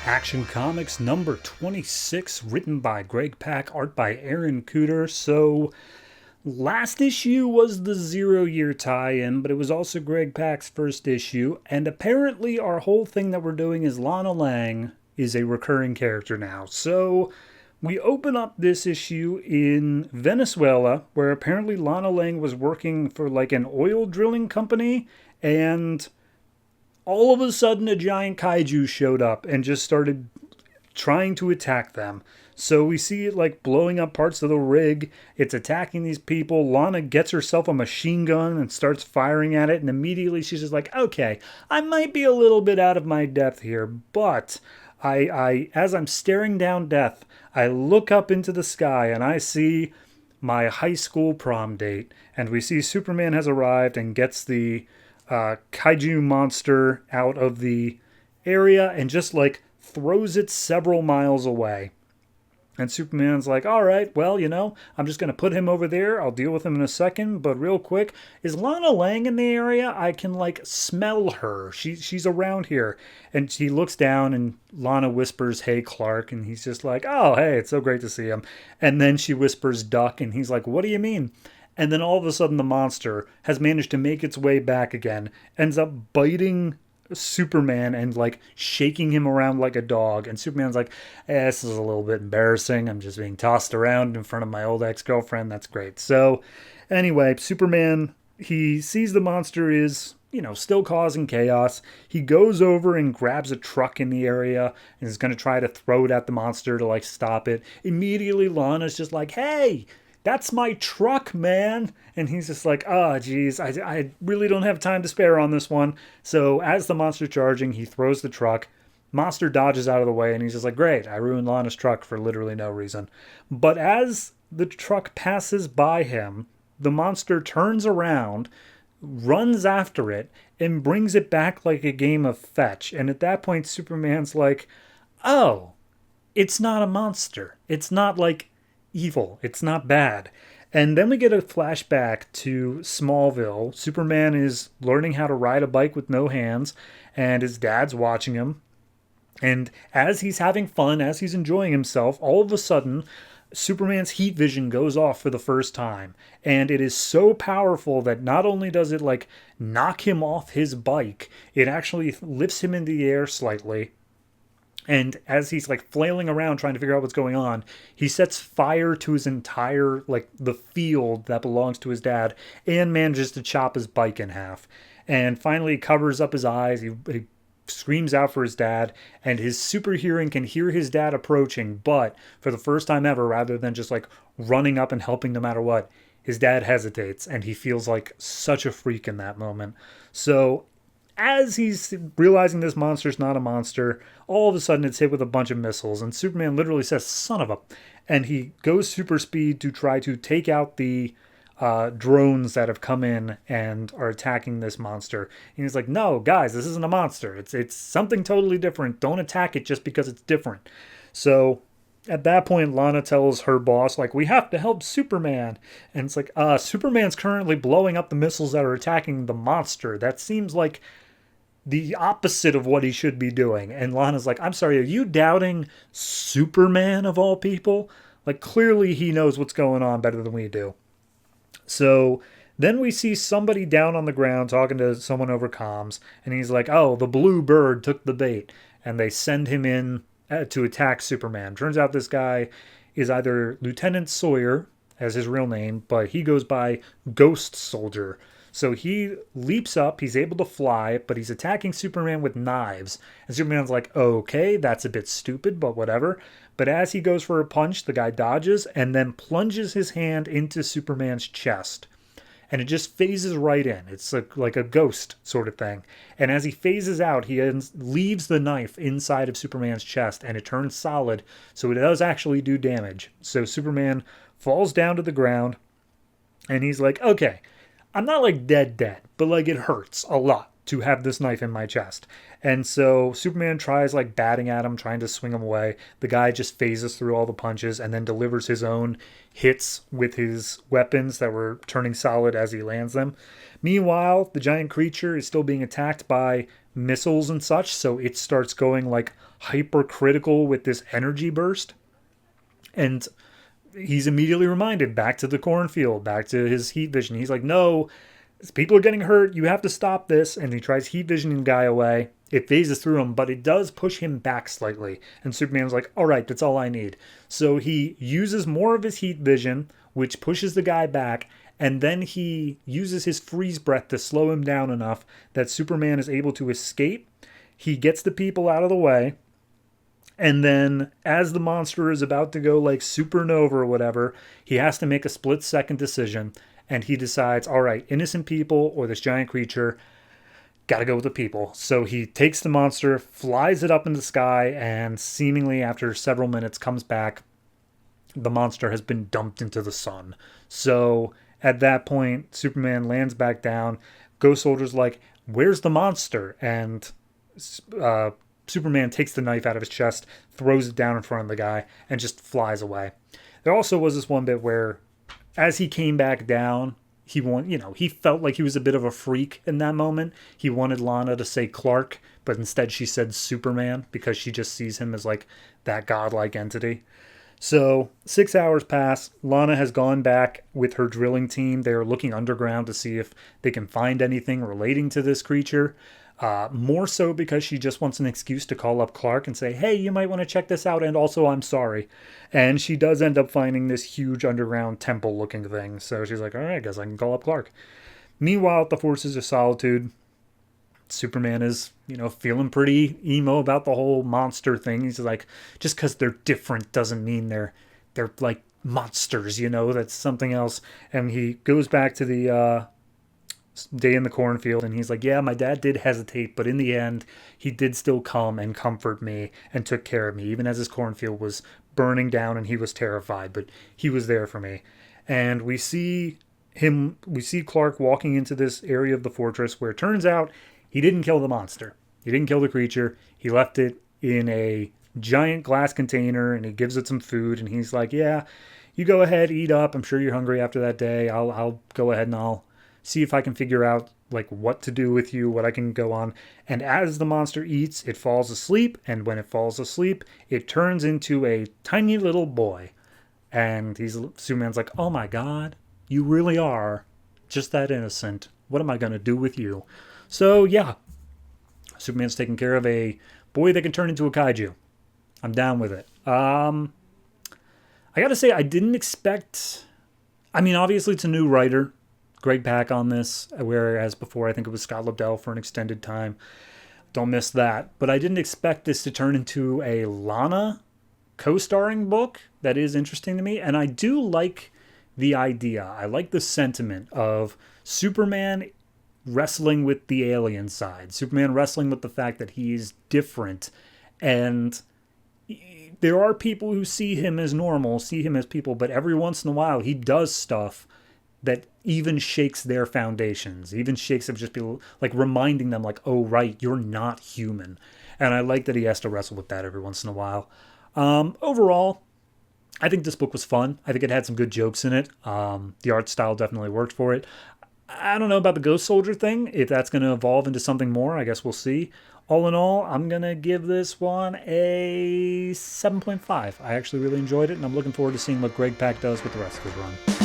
Action Comics number 26, written by Greg Pak, art by Aaron Cooter. So, last issue was the 0-year tie-in, but it was also Greg Pak's first issue. And apparently our whole thing that we're doing is Lana Lang is a recurring character now. So, we open up this issue in Venezuela, where apparently Lana Lang was working for like an oil drilling company, and all of a sudden a giant kaiju showed up and just started trying to attack them. So we see it like blowing up parts of the rig. It's attacking these people. Lana gets herself a machine gun and starts firing at it. And immediately she's just like, okay, I might be a little bit out of my depth here. But as I'm staring down death, I look up into the sky and I see my high school prom date. And we see Superman has arrived and gets the kaiju monster out of the area and just like throws it several miles away. And Superman's like, all right, well, I'm just going to put him over there. I'll deal with him in a second. But real quick, is Lana Lang in the area? I can like smell her. She's around here. And he looks down and Lana whispers, hey, Clark. And he's just like, oh, hey, it's so great to see him. And then she whispers, duck. And he's like, what do you mean? And then all of a sudden the monster has managed to make its way back again, ends up biting Superman and like shaking him around like a dog. And Superman's like, this is a little bit embarrassing. I'm just being tossed around in front of my old ex-girlfriend. That's great. So anyway, Superman, he sees the monster is, still causing chaos. He goes over and grabs a truck in the area and is going to try to throw it at the monster to like stop it. Immediately Lana's just like, hey, that's my truck, man. And he's just like, oh, geez, I really don't have time to spare on this one. So as the monster's charging, he throws the truck. Monster dodges out of the way, and he's just like, great, I ruined Lana's truck for literally no reason. But as the truck passes by him, the monster turns around, runs after it, and brings it back like a game of fetch. And at that point, Superman's like, oh, it's not a monster. It's not like evil. It's not bad. And then we get a flashback to Smallville. Superman is learning how to ride a bike with no hands, and his dad's watching him. And as he's having fun, as he's enjoying himself, all of a sudden, Superman's heat vision goes off for the first time. And it is so powerful that not only does it like knock him off his bike, it actually lifts him in the air slightly. And as he's like flailing around trying to figure out what's going on, he sets fire to his entire, like the field that belongs to his dad, and manages to chop his bike in half. And finally covers up his eyes. He screams out for his dad, and his super hearing can hear his dad approaching. But for the first time ever, rather than just like running up and helping no matter what, his dad hesitates, and he feels like such a freak in that moment. So as he's realizing this monster's not a monster, all of a sudden it's hit with a bunch of missiles, and Superman literally says, son of a... And he goes super speed to try to take out the drones that have come in and are attacking this monster. And he's like, no, guys, this isn't a monster. It's something totally different. Don't attack it just because it's different. So at that point, Lana tells her boss, like, we have to help Superman. And it's like, Superman's currently blowing up the missiles that are attacking the monster. That seems like the opposite of what he should be doing. And Lana's like, I'm sorry, are you doubting Superman of all people? Like, clearly he knows what's going on better than we do. So then we see somebody down on the ground talking to someone over comms, and he's like, oh, the blue bird took the bait. And they send him in to attack Superman. Turns out this guy is either Lieutenant Sawyer, as his real name, but he goes by Ghost Soldier. So he leaps up, he's able to fly, but he's attacking Superman with knives. And Superman's like, okay, that's a bit stupid, but whatever. But as he goes for a punch, the guy dodges and then plunges his hand into Superman's chest. And it just phases right in. It's like a ghost sort of thing. And as he phases out, he leaves the knife inside of Superman's chest, and it turns solid, so it does actually do damage. So Superman falls down to the ground, and he's like, okay, I'm not like dead, but like it hurts a lot to have this knife in my chest. And so Superman tries like batting at him, trying to swing him away. The guy just phases through all the punches and then delivers his own hits with his weapons that were turning solid as he lands them. Meanwhile, the giant creature is still being attacked by missiles and such, so it starts going like hypercritical with this energy burst. And he's immediately reminded back to the cornfield, back to his heat vision. He's like, no, people are getting hurt. You have to stop this. And he tries heat visioning the guy away. It phases through him, but it does push him back slightly. And Superman's like, all right, that's all I need. So he uses more of his heat vision, which pushes the guy back. And then he uses his freeze breath to slow him down enough that Superman is able to escape. He gets the people out of the way. And then as the monster is about to go like supernova or whatever, he has to make a split-second decision. And he decides, all right, innocent people or this giant creature, gotta go with the people. So he takes the monster, flies it up in the sky, and seemingly after several minutes comes back. The monster has been dumped into the sun. So at that point, Superman lands back down. Ghost Soldier's like, where's the monster? And Superman takes the knife out of his chest, throws it down in front of the guy, and just flies away. There also was this one bit where, as he came back down, he felt like he was a bit of a freak in that moment. He wanted Lana to say Clark, but instead she said Superman because she just sees him as like that godlike entity. So 6 hours pass. Lana has gone back with her drilling team. They're looking underground to see if they can find anything relating to this creature. More so because she just wants an excuse to call up Clark and say, hey, you might want to check this out, and also I'm sorry. And she does end up finding this huge underground temple looking thing. So she's like, all right, I guess I can call up Clark. Meanwhile, at the Forces of Solitude, Superman is, feeling pretty emo about the whole monster thing. He's like, just because they're different doesn't mean they're like monsters, that's something else. And he goes back to the day in the cornfield, and he's like, yeah, my dad did hesitate, but in the end he did still come and comfort me and took care of me, even as his cornfield was burning down and he was terrified, but he was there for me. And we see Clark walking into this area of the fortress where it turns out he didn't kill the monster, he didn't kill the creature, he left it in a giant glass container and he gives it some food, and he's like, yeah, you go ahead, eat up, I'm sure you're hungry after that day, I'll go ahead and I'll see if I can figure out like what to do with you, what I can go on. And as the monster eats, it falls asleep. And when it falls asleep, it turns into a tiny little boy. And Superman's like, oh my God, you really are just that innocent. What am I going to do with you? So yeah, Superman's taking care of a boy that can turn into a kaiju. I'm down with it. I gotta say, I didn't expect, obviously it's a new writer, Greg Pak on this, whereas before I think it was Scott Lobdell for an extended time. Don't miss that. But I didn't expect this to turn into a Lana co-starring book. That is interesting to me. And I do like the idea. I like the sentiment of Superman wrestling with the alien side. Superman wrestling with the fact that he is different. And there are people who see him as normal, see him as people, but every once in a while he does stuff that even shakes their foundations, even shakes of just people, like reminding them like, oh, right, you're not human. And I like that he has to wrestle with that every once in a while. Overall, I think this book was fun. I think it had some good jokes in it. The art style definitely worked for it. I don't know about the Ghost Soldier thing. If that's going to evolve into something more, I guess we'll see. All in all, I'm going to give this one a 7.5. I actually really enjoyed it, and I'm looking forward to seeing what Greg Pak does with the rest of his run.